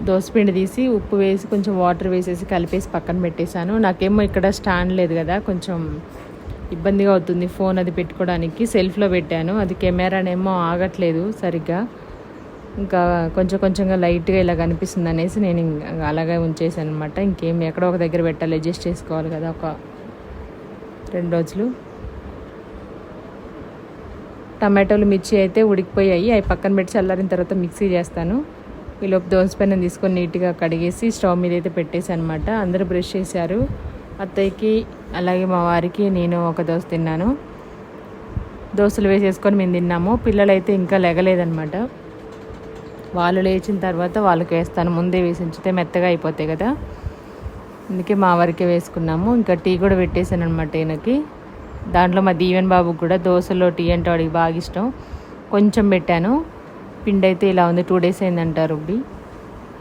దోసపిండి తీసి ఉప్పు వేసి కొంచెం వాటర్ వేసేసి కలిపేసి పక్కన పెట్టేశాను. నాకేమో ఇక్కడ స్టాండ్ లేదు కదా, కొంచెం ఇబ్బందిగా అవుతుంది ఫోన్ అది పెట్టుకోవడానికి. సెల్ఫ్లో పెట్టాను, అది కెమెరానేమో ఆగట్లేదు సరిగ్గా. ఇంకా కొంచెంగా లైట్గా ఇలా కనిపిస్తుంది అనేసి నేను అలాగే ఉంచేసాను అనమాట. ఇంకేం ఎక్కడో ఒక దగ్గర పెట్టాలి, అడ్జస్ట్ చేసుకోవాలి కదా ఒక 2 రోజులు. టమాటోలు మిర్చి అయితే ఉడికిపోయాయి, అవి పక్కన పెట్టి చల్లారిన తర్వాత మిక్సీ చేస్తాను. ఈలోపు దోసపెనం తీసుకొని నీట్గా కడిగేసి స్టవ్ మీద అయితే పెట్టేసాను అనమాట. అందరూ బ్రష్ చేశారు, అత్తయ్యకి అలాగే మా వారికి, నేను ఒక దోశ తిన్నాను. దోశలు వేసేసుకొని మేము తిన్నాము. పిల్లలైతే ఇంకా లెగలేదనమాట. వాళ్ళు లేచిన తర్వాత వాళ్ళకి వేస్తాను, ముందే వేసి ఉంచితే మెత్తగా అయిపోతాయి కదా, అందుకే మా వరకే వేసుకున్నాము. ఇంకా టీ కూడా పెట్టేశాను అనమాట ఈయనకి. దాంట్లో మా దీవెన్ బాబుకి కూడా దోశలో టీ అంటే వాడికి బాగా ఇష్టం, కొంచెం పెట్టాను. పిండి అయితే ఇలా ఉంది, 2 days అయిందంటారు రుబ్బి.